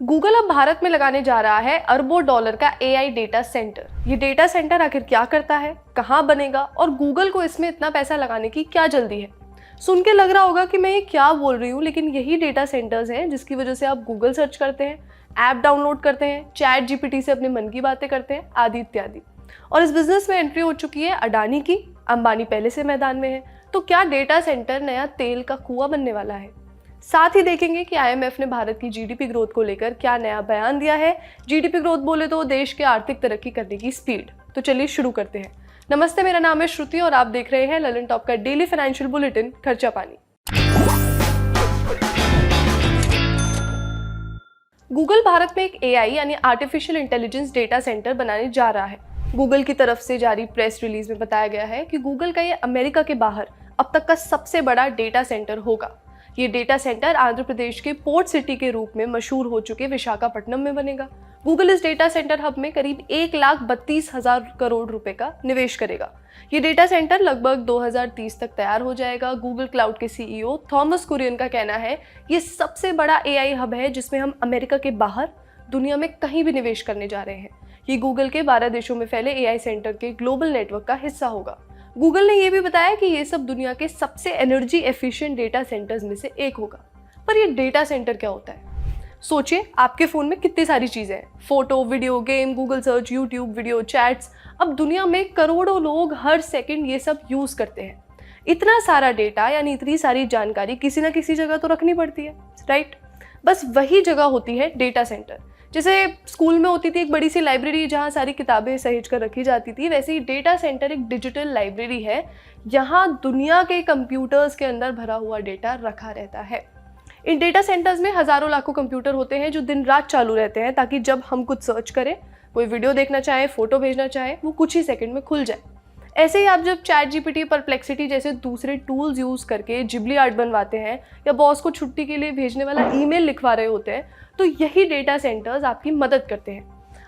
Google अब भारत में लगाने जा रहा है अरबों डॉलर का एआई डेटा सेंटर। ये डेटा सेंटर आखिर क्या करता है, कहाँ बनेगा और गूगल को इसमें इतना पैसा लगाने की क्या जल्दी है? सुन के लग रहा होगा कि मैं ये क्या बोल रही हूँ, लेकिन यही डेटा सेंटर्स हैं जिसकी वजह से आप गूगल सर्च करते हैं, ऐप डाउनलोड करते हैं, चैट जीपीटी से अपने मन की बातें करते हैं, आदि इत्यादि। और इस बिजनेस में एंट्री हो चुकी है अडानी की। अंबानी पहले से मैदान में है, तो क्या डेटा सेंटर नया तेल का कुआं बनने वाला है? साथ ही देखेंगे कि आईएमएफ ने भारत की जीडीपी ग्रोथ को लेकर क्या नया बयान दिया है। जीडीपी ग्रोथ बोले तो देश के आर्थिक तरक्की करने की स्पीड। तो चलिए शुरू करते हैं। नमस्ते, मेरा नाम है श्रुति और आप देख रहे हैं ललन टॉप का डेली फाइनेंशियल बुलेटिन खर्चा पानी। गूगल भारत में एक एआई यानी आर्टिफिशियल इंटेलिजेंस डेटा सेंटर बनाने जा रहा है। गूगल की तरफ से जारी प्रेस रिलीज में बताया गया है कि गूगल का ये अमेरिका के बाहर अब तक का सबसे बड़ा डेटा सेंटर होगा। ये डेटा सेंटर आंध्र प्रदेश के पोर्ट सिटी के रूप में मशहूर हो चुके विशाखापट्टनम में बनेगा। गूगल इस डेटा सेंटर हब में करीब 1,32,000 करोड़ रुपए का निवेश करेगा। ये डेटा सेंटर लगभग 2030 तक तैयार हो जाएगा। गूगल क्लाउड के सीईओ थॉमस कुरियन का कहना है ये सबसे बड़ा एआई हब है जिसमें हम अमेरिका के बाहर दुनिया में कहीं भी निवेश करने जा रहे हैं। ये गूगल के 12 देशों में फैले एआई सेंटर के ग्लोबल नेटवर्क का हिस्सा होगा। गूगल ने यह भी बताया कि ये सब दुनिया के सबसे एनर्जी एफिशिएंट डेटा सेंटर्स में से एक होगा। पर ये डेटा सेंटर क्या होता है? सोचिए, आपके फ़ोन में कितनी सारी चीज़ें हैं, photo, video, game, Google search, YouTube, video, chats. अब दुनिया में करोड़ों लोग हर सेकंड ये सब यूज़ करते हैं। इतना सारा डेटा यानी इतनी सारी जानकारी किसी ना किसी जगह तो रखनी पड़ती है, राइट? बस वही जगह होती है डेटा सेंटर। जैसे स्कूल में होती थी एक बड़ी सी लाइब्रेरी जहाँ सारी किताबें सहेज कर रखी जाती थी, वैसे ही डेटा सेंटर एक डिजिटल लाइब्रेरी है। यहाँ दुनिया के कंप्यूटर्स के अंदर भरा हुआ डेटा रखा रहता है। इन डेटा सेंटर्स में हज़ारों लाखों कंप्यूटर होते हैं जो दिन रात चालू रहते हैं ताकि जब हम कुछ सर्च करें, कोई वीडियो देखना चाहे, फोटो भेजना चाहे, वो कुछ ही सेकंड में खुल जाए। ऐसे ही आप जब चैट जीपीटी, परप्लेक्सिटी जैसे दूसरे टूल्स यूज़ करके जिबली आर्ट बनवाते हैं या बॉस को छुट्टी के लिए भेजने वाला ईमेल लिखवा रहे होते हैं, तो यही डेटा सेंटर्स आपकी मदद करते हैं।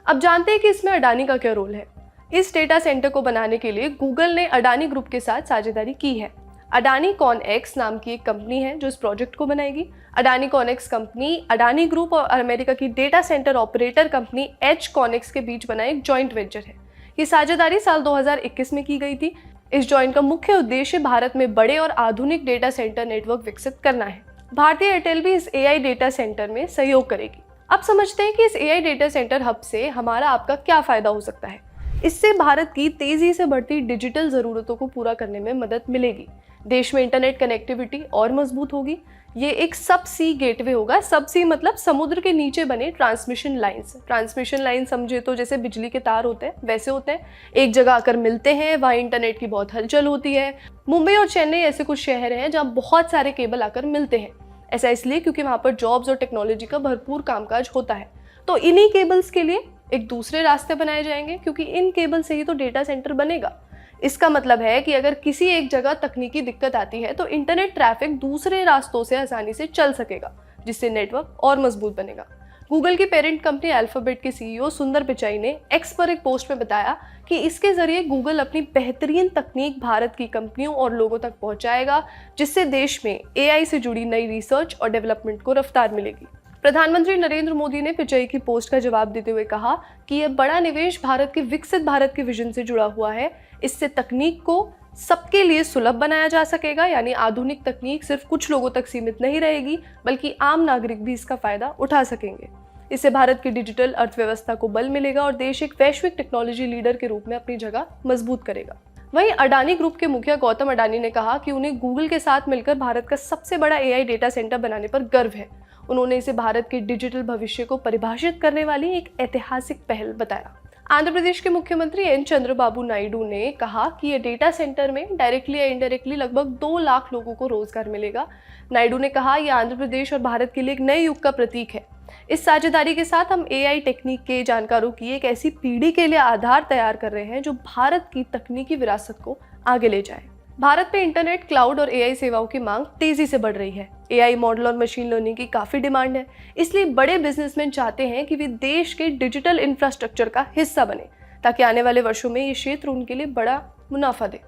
अब जानते हैं कि इसमें अडानी का क्या रोल है। इस डेटा सेंटर को बनाने के लिए गूगल ने अडानी ग्रुप के साथ साझेदारी की है। अडानी कॉनएक्स नाम की एक कंपनी है जो इस प्रोजेक्ट को बनाएगी। अडानी कॉनएक्स कंपनी अडानी ग्रुप और अमेरिका की data centre operator company H Conex के बीच बना एक जॉइंट वेंचर है। ये साझेदारी साल 2021 में की गई थी। इस जॉइंट का मुख्य उद्देश्य भारत में बड़े और आधुनिक डेटा सेंटर नेटवर्क विकसित करना है। भारतीय एयरटेल भी इस एआई डेटा सेंटर में सहयोग करेगी। अब समझते हैं कि इस एआई डेटा सेंटर हब से हमारा आपका क्या फायदा हो सकता है। इससे भारत की तेजी से बढ़ती डिजिटल ज़रूरतों को पूरा करने में मदद मिलेगी। देश में इंटरनेट कनेक्टिविटी और मजबूत होगी। ये एक सब सी गेटवे होगा। सब सी मतलब समुद्र के नीचे बने ट्रांसमिशन लाइन्स। ट्रांसमिशन लाइन समझे तो जैसे बिजली के तार होते हैं वैसे होते हैं, एक जगह आकर मिलते हैं, वहाँ इंटरनेट की बहुत हलचल होती है। मुंबई और चेन्नई ऐसे कुछ शहर हैं जहाँ बहुत सारे केबल आकर मिलते हैं। ऐसा इसलिए क्योंकि वहाँ पर जॉब्स और टेक्नोलॉजी का भरपूर कामकाज होता है। तो इन्हीं केबल्स के लिए एक दूसरे रास्ते बनाए जाएंगे क्योंकि इन केबल से ही तो डेटा सेंटर बनेगा। इसका मतलब है कि अगर किसी एक जगह तकनीकी दिक्कत आती है तो इंटरनेट ट्रैफिक दूसरे रास्तों से आसानी से चल सकेगा, जिससे नेटवर्क और मजबूत बनेगा। गूगल की पेरेंट कंपनी अल्फाबेट के सीईओ सुंदर पिचाई ने एक्स पर एक पोस्ट में बताया कि इसके जरिए गूगल अपनी बेहतरीन तकनीक भारत की कंपनियों और लोगों तक पहुंचाएगा, जिससे देश में एआई से जुड़ी नई रिसर्च और डेवलपमेंट को रफ्तार मिलेगी। प्रधानमंत्री नरेंद्र मोदी ने पिचाई की पोस्ट का जवाब देते हुए कहा कि यह बड़ा निवेश भारत के विकसित भारत के विजन से जुड़ा हुआ है। इससे तकनीक को सबके लिए सुलभ बनाया जा सकेगा, यानी आधुनिक तकनीक सिर्फ कुछ लोगों तक सीमित नहीं रहेगी बल्कि आम नागरिक भी इसका फायदा उठा सकेंगे। इससे भारत की डिजिटल अर्थव्यवस्था को बल मिलेगा और देश एक वैश्विक टेक्नोलॉजी लीडर के रूप में अपनी जगह मजबूत करेगा। वहीं अडानी ग्रुप के मुखिया गौतम अडानी ने कहा कि उन्हें गूगल के साथ मिलकर भारत का सबसे बड़ा एआई डेटा सेंटर बनाने पर गर्व है। उन्होंने इसे भारत के डिजिटल भविष्य को परिभाषित करने वाली एक ऐतिहासिक पहल बताया। आंध्र प्रदेश के मुख्यमंत्री एन चंद्रबाबू नायडू ने कहा कि ये डेटा सेंटर में डायरेक्टली या इनडायरेक्टली लगभग 2 लाख लोगों को रोजगार मिलेगा। नायडू ने कहा यह आंध्र प्रदेश और भारत के लिए एक नए युग का प्रतीक है। इस साझेदारी के साथ हम एआई टेक्निक के जानकारों की एक ऐसी पीढ़ी के लिए आधार तैयार कर रहे हैं जो भारत की तकनीकी विरासत को आगे ले जाए। भारत में इंटरनेट, क्लाउड और एआई सेवाओं की मांग तेजी से बढ़ रही है। एआई मॉडल और मशीन लर्निंग की काफ़ी डिमांड है, इसलिए बड़े बिजनेसमैन चाहते हैं कि वे देश के डिजिटल इंफ्रास्ट्रक्चर का हिस्सा बने ताकि आने वाले वर्षों में ये क्षेत्र उनके लिए बड़ा मुनाफा दे।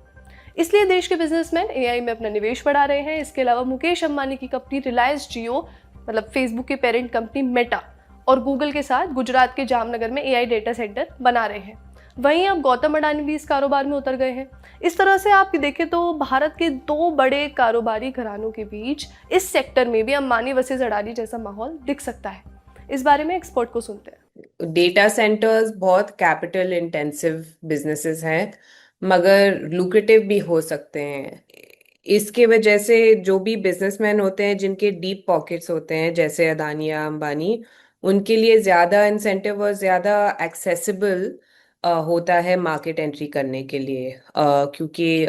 इसलिए देश के बिजनेसमैन एआई में अपना निवेश बढ़ा रहे हैं। इसके अलावा मुकेश अंबानी की कंपनी रिलायंस जियो मतलब फेसबुक की पेरेंट कंपनी मेटा और गूगल के साथ गुजरात के जामनगर में एआई डेटा सेंटर बना रहे हैं। वहीं अब गौतम अडानी भी इस कारोबार में उतर गए हैं। इस तरह से आप देखें तो भारत के दो बड़े कारोबारी घरानों के बीच इस सेक्टर में भी अंबानी वर्सेस अडानी जैसा माहौल दिख सकता है। इस बारे में एक्सपर्ट को सुनते हैं। डेटा सेंटर्स बहुत कैपिटल इंटेंसिव बिजनेसेस हैं, मगर लुक्रेटिव भी हो सकते हैं। इसके वजह से जो भी बिजनेसमैन होते हैं जिनके डीप पॉकेट्स होते हैं, जैसे अदानी या अंबानी, उनके लिए ज़्यादा इंसेंटिव और ज़्यादा एक्सेसिबल होता है मार्केट एंट्री करने के लिए, क्योंकि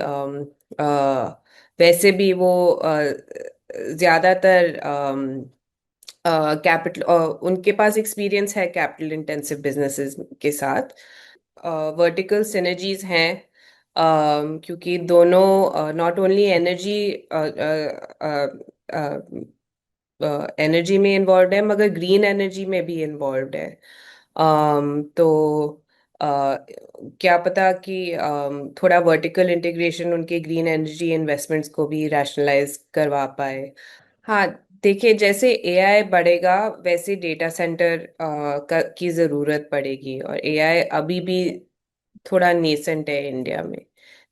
वैसे भी वो ज़्यादातर कैपिटल, उनके पास एक्सपीरियंस है कैपिटल इंटेंसिव बिजनेसेस के साथ। वर्टिकल सिनर्जीज हैं, क्योंकि दोनों नॉट ओनली एनर्जी में इन्वॉल्व है, मगर ग्रीन एनर्जी में भी इन्वॉल्व है। तो क्या पता कि थोड़ा वर्टिकल इंटीग्रेशन उनके ग्रीन एनर्जी इन्वेस्टमेंट्स को भी रैशनलाइज करवा पाए। हाँ, देखिए, जैसे एआई बढ़ेगा वैसे डेटा सेंटर की ज़रूरत पड़ेगी, और एआई अभी भी थोड़ा नेसेंट है इंडिया में।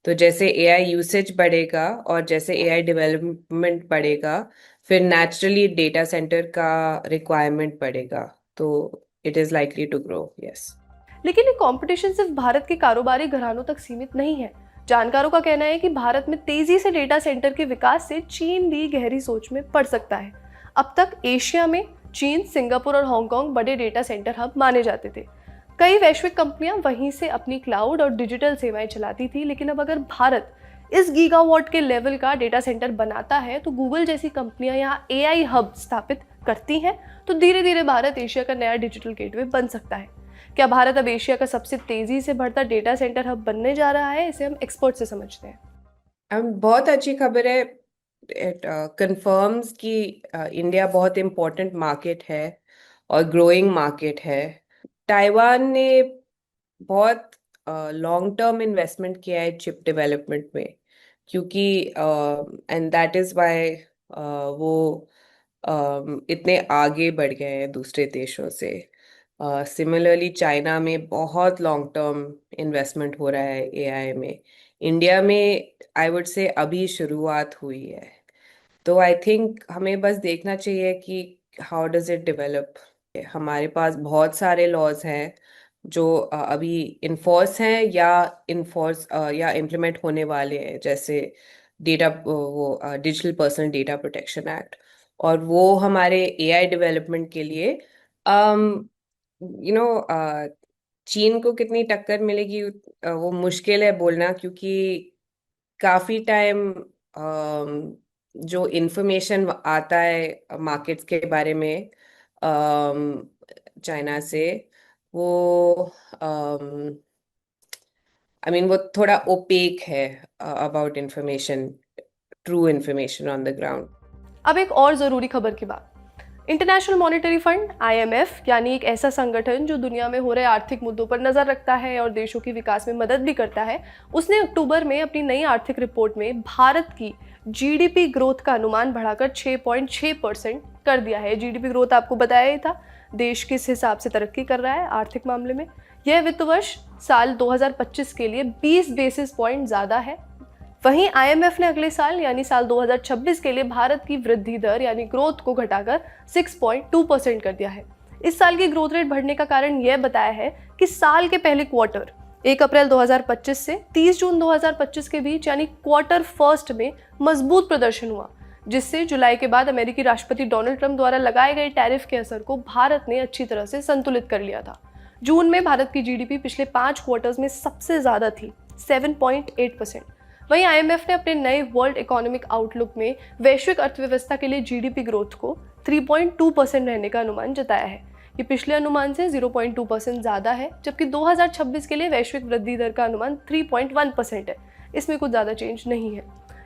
तो जैसे एआई यूसेज बढ़ेगा और जैसे एआई डेवलपमेंट बढ़ेगा, फिर नेचुरली डेटा सेंटर का रिक्वायरमेंट बढ़ेगा। तो it is likely to grow, yes. लेकिन ये कंपटीशन सिर्फ भारत के कारोबारी घरानों तक सीमित नहीं है। जानकारों का कहना है कि भारत में तेजी से डेटा सेंटर के विकास से चीन भी गहरी सोच में पड़ सकता है। अब तक एशिया में चीन, सिंगापुर और हांगकांग बड़े डेटा सेंटर हब माने जाते थे। कई वैश्विक कंपनियां वहीं से अपनी क्लाउड और डिजिटल सेवाएं चलाती थी, लेकिन अब अगर भारत इस गीगावाट के लेवल का डेटा सेंटर बनाता है तो गूगल जैसी कंपनियां यहाँ एआई हब स्थापित करती हैं, तो धीरे धीरे भारत एशिया का नया डिजिटल गेटवे बन सकता है। क्या भारत अब एशिया का सबसे तेजी से बढ़ता डेटा सेंटर हब बनने जा रहा है? इसे हम एक्सपर्ट से समझते हैं। बहुत अच्छी खबर है। इट कंफर्म्स कि इंडिया बहुत इम्पोर्टेंट मार्केट है और ग्रोइंग मार्केट है। ताइवान ने बहुत लॉन्ग टर्म इन्वेस्टमेंट किया है चिप डेवलपमेंट में, क्योंकि एंड दैट इज़ वाई वो इतने आगे बढ़ गए हैं दूसरे देशों से। सिमिलरली चाइना में बहुत लॉन्ग टर्म इन्वेस्टमेंट हो रहा है एआई में। इंडिया में आई वुड से अभी शुरुआत हुई है। तो आई थिंक हमें बस देखना चाहिए कि हाउ डज इट डेवलप। हमारे पास बहुत सारे लॉज हैं जो अभी इन्फोर्स हैं या इम्प्लीमेंट होने वाले हैं, जैसे डेटा वो digital personal data protection act. और वो हमारे एआई डेवलपमेंट के लिए चीन को कितनी टक्कर मिलेगी वो मुश्किल है बोलना, क्योंकि काफी टाइम जो इंफॉर्मेशन आता है मार्केट्स के बारे में चाइना से, वो वो थोड़ा ओपेक है about information, true information on the ground. अब एक और ज़रूरी खबर की बात। इंटरनेशनल मॉनेटरी फंड IMF, यानी एक ऐसा संगठन जो दुनिया में हो रहे आर्थिक मुद्दों पर नज़र रखता है और देशों के विकास में मदद भी करता है, उसने अक्टूबर में अपनी नई आर्थिक रिपोर्ट में भारत की GDP ग्रोथ का अनुमान बढ़ाकर 6.6% कर दिया है। GDP ग्रोथ आपको बताया ही था, देश किस हिसाब से तरक्की कर रहा है आर्थिक मामले में। यह वित्त वर्ष साल 2025 के लिए 20 बेसिस पॉइंट ज़्यादा है। वहीं IMF ने अगले साल यानी साल 2026 के लिए भारत की वृद्धि दर यानी ग्रोथ को घटाकर 6.2% कर दिया है। इस साल की ग्रोथ रेट बढ़ने का कारण यह बताया है कि साल के पहले क्वार्टर 1 अप्रैल 2025 से 30 जून 2025 के बीच यानी क्वार्टर फर्स्ट में मजबूत प्रदर्शन हुआ, जिससे जुलाई के बाद अमेरिकी राष्ट्रपति डोनाल्ड ट्रंप द्वारा लगाए गए टैरिफ के असर को भारत ने अच्छी तरह से संतुलित कर लिया था। जून में भारत की GDP पिछले 5 क्वार्टर्स में सबसे ज्यादा थी, 7.8%। वहीं IMF ने अपने नए वर्ल्ड इकोनॉमिक आउटलुक में वैश्विक अर्थव्यवस्था के लिए GDP ग्रोथ को 3.2% रहने का अनुमान जताया है। ये पिछले अनुमान से 0.2% ज़्यादा है, जबकि 2026 के लिए वैश्विक वृद्धि दर का अनुमान 3.1% है। इसमें कुछ ज़्यादा चेंज नहीं है।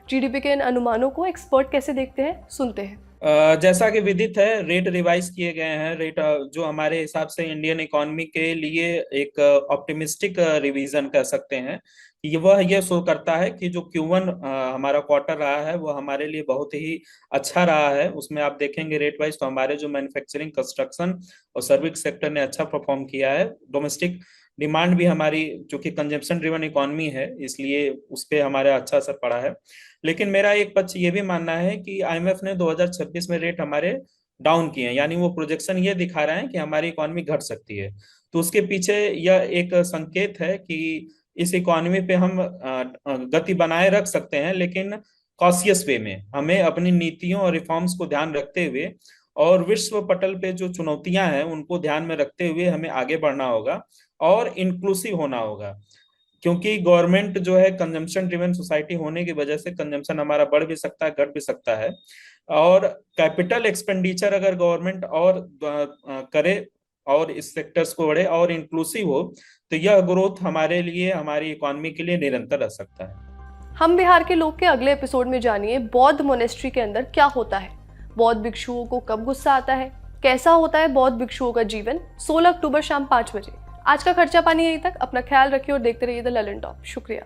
GDP के इन अनुमानों को एक्सपर्ट कैसे देखते हैं, सुनते हैं। जैसा कि विदित है, रेट रिवाइज किए गए हैं। रेट जो हमारे हिसाब से इंडियन इकोनॉमी के लिए एक ऑप्टिमिस्टिक रिवीजन कह सकते हैं। वह ये शो करता है कि जो Q1 हमारा क्वार्टर रहा है वो हमारे लिए बहुत ही अच्छा रहा है। उसमें आप देखेंगे रेट वाइज तो हमारे जो मैन्युफैक्चरिंग, कंस्ट्रक्शन और सर्विस सेक्टर ने अच्छा परफॉर्म किया है। डोमेस्टिक डिमांड भी हमारी, जो कि कंजम्पशन ड्रिवन इकोनॉमी है, इसलिए उस पर हमारा अच्छा असर पड़ा है। लेकिन मेरा एक पक्ष ये भी मानना है कि IMF ने 2026 में रेट हमारे डाउन किए हैं, यानी वो प्रोजेक्शन ये दिखा रहे हैं कि हमारी इकोनॉमी घट सकती है। तो उसके पीछे यह एक संकेत है कि इस इकोनॉमी पे हम गति बनाए रख सकते हैं, लेकिन कॉशियस वे में हमें अपनी नीतियों और रिफॉर्म्स को ध्यान रखते हुए और विश्व पटल पे जो चुनौतियां हैं उनको ध्यान में रखते हुए हमें आगे बढ़ना होगा और इंक्लूसिव होना होगा। क्योंकि गवर्नमेंट जो है कंजम्पशन ड्रिवन सोसाइटी होने की वजह से कंजम्पशन हमारा बढ़ भी सकता है, घट भी सकता है। और कैपिटल एक्सपेंडिचर अगर गवर्नमेंट और करे और इस सेक्टर्स को बढ़े और इंक्लूसिव हो, तो यह ग्रोथ हमारे लिए, हमारी इकोनॉमी के लिए निरंतर रह सकता है। हम बिहार के लोग के अगले एपिसोड में जानिए बौद्ध मोनेस्ट्री के अंदर क्या होता है, बौद्ध भिक्षुओं को कब गुस्सा आता है, कैसा होता है बौद्ध भिक्षुओं का जीवन। 16 अक्टूबर शाम 5 बजे। आज का खर्चा पानी यहीं तक। अपना ख्याल रखिए और देखते रहिए द ललन टॉप। शुक्रिया।